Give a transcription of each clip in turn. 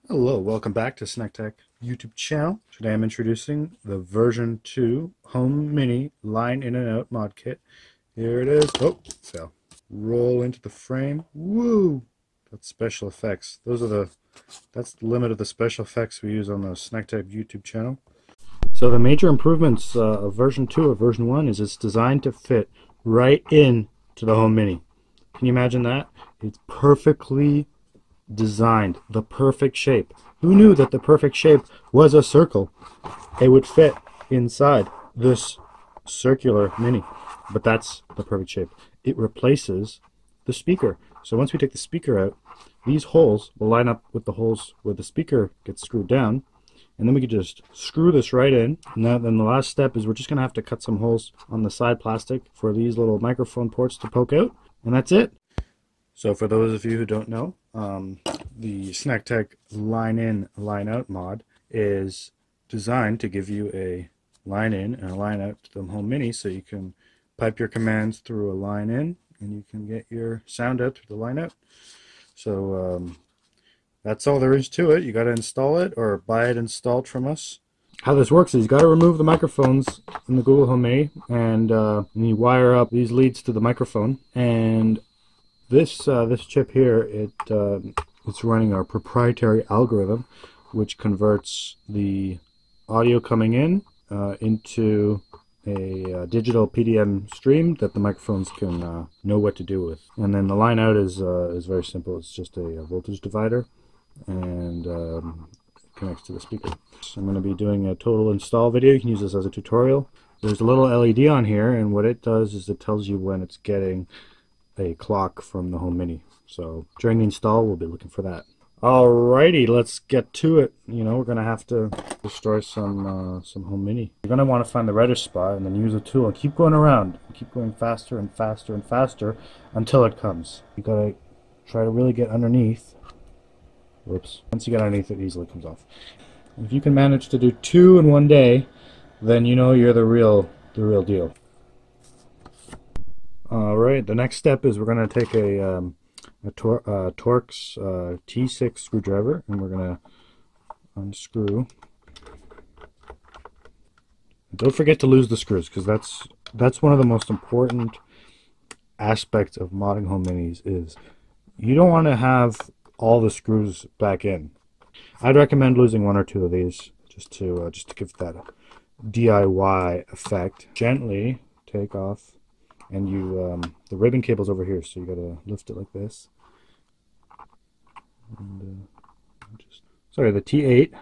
Hello, welcome back to Snack Tech YouTube channel. Today I'm introducing the version 2 Home Mini Line In and Out mod kit. Here it is. Oh, fell. Roll into the frame. Woo! That's special effects. That's the limit of the special effects we use on the Snack Tech YouTube channel. So the major improvements of version 2 or version 1 is it's designed to fit right in to the Home Mini. Can you imagine that? It's perfectly designed, the perfect shape. Who knew that the perfect shape was a circle? It would fit inside this circular mini, but that's the perfect shape. It replaces the speaker. So once we take the speaker out, these holes will line up with the holes where the speaker gets screwed down, and then we can just screw this right in. Now then the last step is we're just going to have to cut some holes on the side plastic for these little microphone ports to poke out, and that's it. So for those of you who don't know, the Snack Tech Line In, Line Out mod is designed to give you a line in and a line out to the Home Mini, so you can pipe your commands through a line in and you can get your sound out through the line out. So that's all there is to it. You got to install it or buy it installed from us. How this works is you got to remove the microphones in the Google Home Mini, and you wire up these leads to the microphone, and this chip here, it's running our proprietary algorithm, which converts the audio coming in into a digital PDM stream that the microphones can know what to do with. And then the line out is very simple. It's just a voltage divider, and connects to the speaker. So I'm going to be doing a total install video. You can use this as a tutorial. There's a little LED on here, and what it does is it tells you when it's getting a clock from the Home Mini. So during the install, we'll be looking for that. Alrighty, let's get to it. We're gonna have to destroy some Home Mini. You're gonna want to find the reddish spot and then use a tool and keep going around. Keep going faster and faster and faster until it comes. You gotta try to really get underneath. Whoops. Once you get underneath, it easily comes off. If you can manage to do 2 in one day, then you know you're the real deal. Alright, the next step is we're going to take a Torx T6 screwdriver, and we're going to unscrew. Don't forget to lose the screws, because that's one of the most important aspects of modding Home Minis is you don't want to have all the screws back in. I'd recommend losing 1 or 2 of these just to give that DIY effect. Gently take off. And the ribbon cable's over here, so you gotta lift it like this. And the T8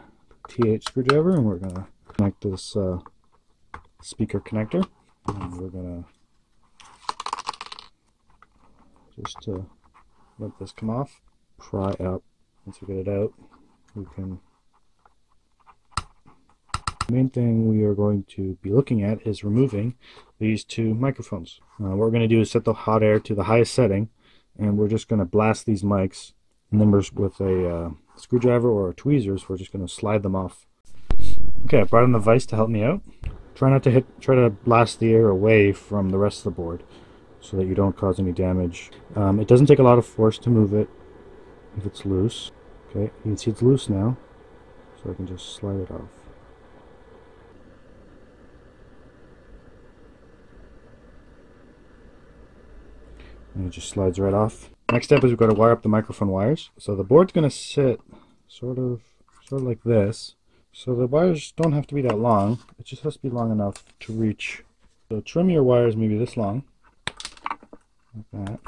screwdriver, and we're gonna connect this speaker connector. And we're gonna just let this come off. Pry up. Once we get it out, we can. The main thing we are going to be looking at is removing these 2 microphones. What we're going to do is set the hot air to the highest setting, and we're just going to blast these mics, and then with a screwdriver or tweezers, we're just going to slide them off. Okay, I brought in the vise to help me out. Try to blast the air away from the rest of the board so that you don't cause any damage. It doesn't take a lot of force to move it if it's loose. Okay, you can see it's loose now, so I can just slide it off. And it just slides right off. Next step is we've got to wire up the microphone wires. So the board's going to sit sort of like this. So the wires don't have to be that long. It just has to be long enough to reach. So trim your wires maybe this long, like that.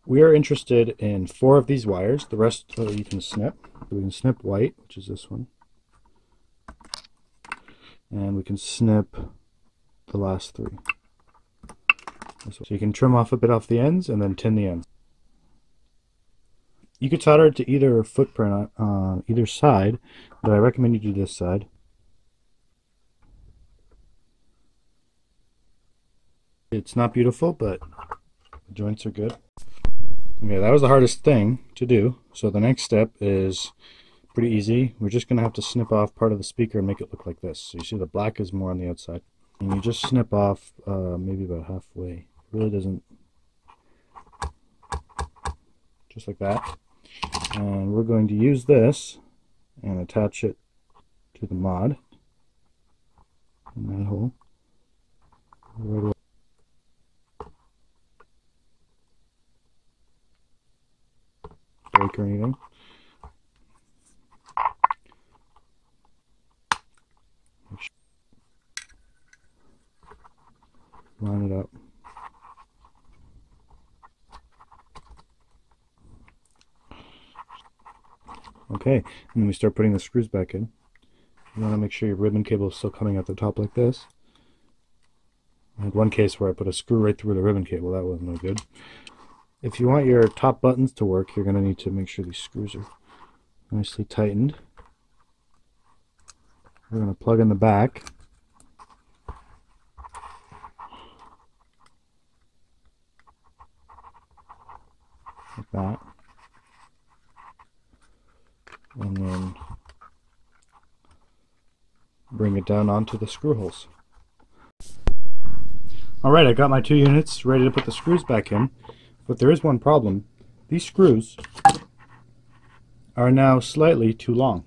We are interested in 4 of these wires. The rest you can snip. We can snip white, which is this one. And we can snip the last 3. So you can trim off a bit off the ends and then tin the ends. You could solder it to either footprint on either side, but I recommend you do this side. It's not beautiful, but the joints are good. Okay, that was the hardest thing to do. So the next step is pretty easy. We're just going to have to snip off part of the speaker and make it look like this. So you see the black is more on the outside. And you just snip off maybe about halfway. It really doesn't. Just like that. And we're going to use this and attach it to the mod in that hole. Right, break or anything. Line it up. Okay, and then we start putting the screws back in. You want to make sure your ribbon cable is still coming out the top like this. I had one case where I put a screw right through the ribbon cable. That wasn't no good. If you want your top buttons to work, you're going to need to make sure these screws are nicely tightened. We're going to plug in the back. Like that. And then bring it down onto the screw holes. Alright, I got my 2 units ready to put the screws back in, but there is one problem. These screws are now slightly too long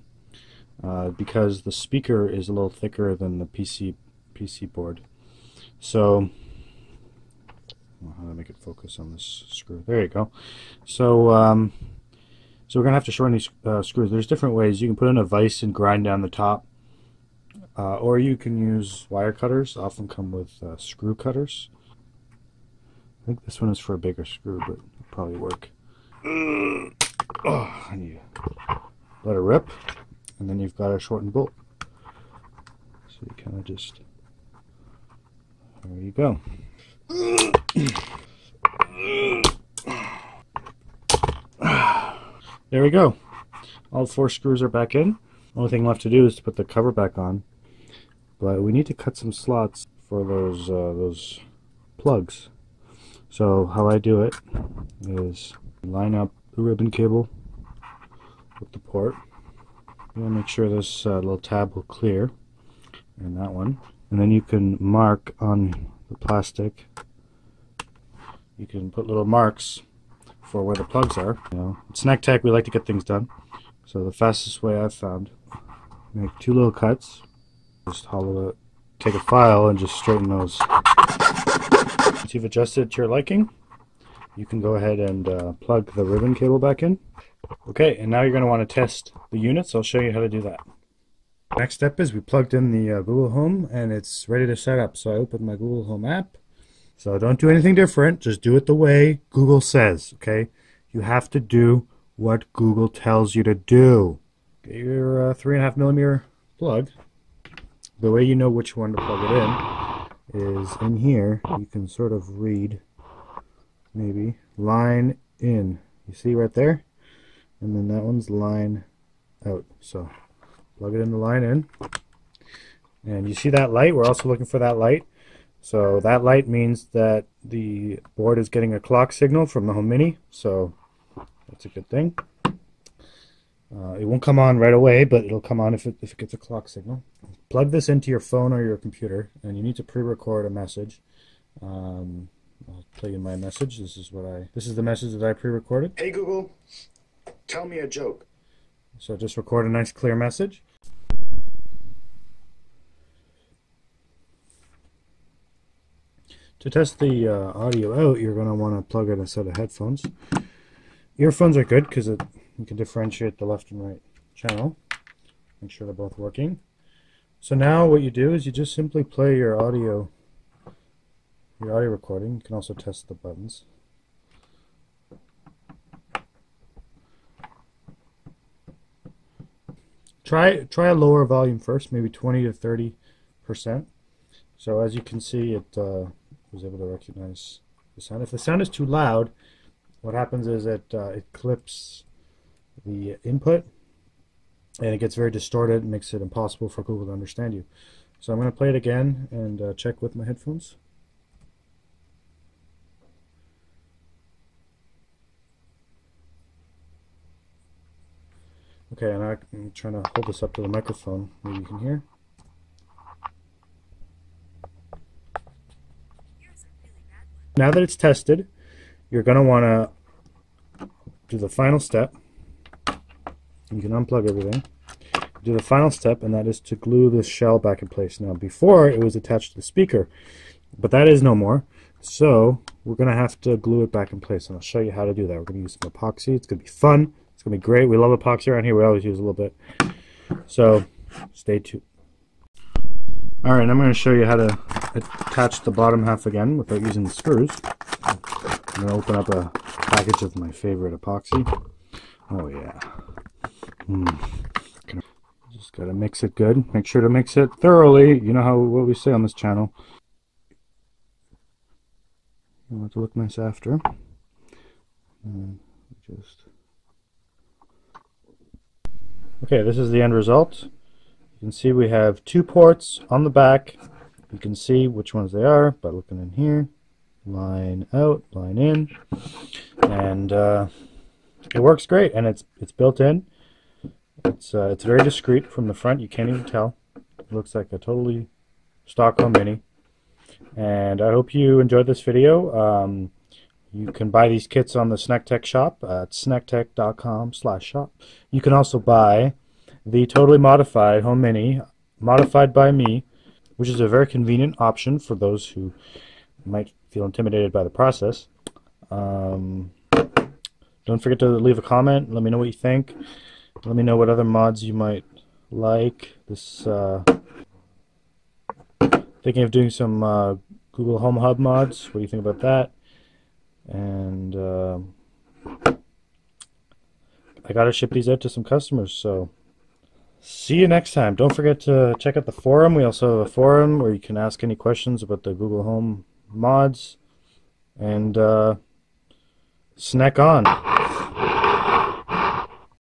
because the speaker is a little thicker than the PC board. So, how do I make it focus on this screw? There you go. So, so we're going to have to shorten these screws. There's different ways. You can put in a vise and grind down the top, or you can use wire cutters. Often come with screw cutters. I think this one is for a bigger screw, but it'll probably work. Oh, I need to let it rip, and then you've got a shortened bolt. So you kind of just, there you go. There we go. All 4 screws are back in. Only thing left to do is to put the cover back on. But we need to cut some slots for those plugs. So how I do it is line up the ribbon cable with the port. You want to make sure this little tab will clear, and that one. And then you can mark on the plastic. You can put little marks for where the plugs are. You know, at Snack Tech, we like to get things done. So the fastest way I've found, make 2 little cuts. Just hollow it, take a file, and just straighten those. Once you've adjusted it to your liking, you can go ahead and plug the ribbon cable back in. Okay, and now you're going to want to test the units. I'll show you how to do that. Next step is we plugged in the Google Home, and it's ready to set up. So I opened my Google Home app. So don't do anything different. Just do it the way Google says, okay? You have to do what Google tells you to do. Get your 3.5mm plug. The way you know which one to plug it in is in here. You can sort of read, maybe, line in. You see right there? And then that one's line out. So plug it in the line in. And you see that light? We're also looking for that light. So that light means that the board is getting a clock signal from the Home Mini. So that's a good thing. It won't come on right away, but it'll come on if it gets a clock signal. Plug this into your phone or your computer, and you need to pre-record a message. I'll tell you my message. This is the message that I pre-recorded. Hey Google, tell me a joke. So just record a nice clear message. To test the audio out, you're going to want to plug in a set of headphones. Earphones are good because you can differentiate the left and right channel. Make sure they're both working. So now what you do is you just simply play your audio recording. You can also test the buttons. Try a lower volume first, maybe 20 to 30%. So as you can see, it was able to recognize the sound. If the sound is too loud, what happens is that it clips the input and it gets very distorted and makes it impossible for Google to understand you. So I'm going to play it again and check with my headphones. Okay, and I'm trying to hold this up to the microphone. Maybe you can hear. Now that it's tested, you're going to want to do the final step, You can unplug everything. Do the final step, and that is to glue this shell back in place. Now, before it was attached to the speaker, but that is no more. So we're going to have to glue it back in place, and I'll show you how to do that. We're going to use some epoxy. It's going to be fun. It's going to be great. We love epoxy around here. We always use a little bit. So stay tuned. All right, I'm going to show you how to attach the bottom half again without using the screws. I'm going to open up a package of my favorite epoxy. Oh yeah. Just got to mix it good. Make sure to mix it thoroughly. You know what we say on this channel. You want it to look nice after. Okay, this is the end result. You can see we have 2 ports on the back. You can see which ones they are by looking in here. Line out, line in, and it works great. And it's built in. It's very discreet from the front. You can't even tell. It looks like a totally stock home mini. And I hope you enjoyed this video. You can buy these kits on the SneckTech shop at snecktech.com/shop. You can also buy the totally modified home mini, modified by me, which is a very convenient option for those who might feel intimidated by the process. Don't forget to leave a comment. Let me know what you think. Let me know what other mods you might like. This thinking of doing some Google Home Hub mods. What do you think about that? And I gotta ship these out to some customers, so see you next time. Don't forget to check out the forum. We also have a forum where you can ask any questions about the Google Home mods. And snack on.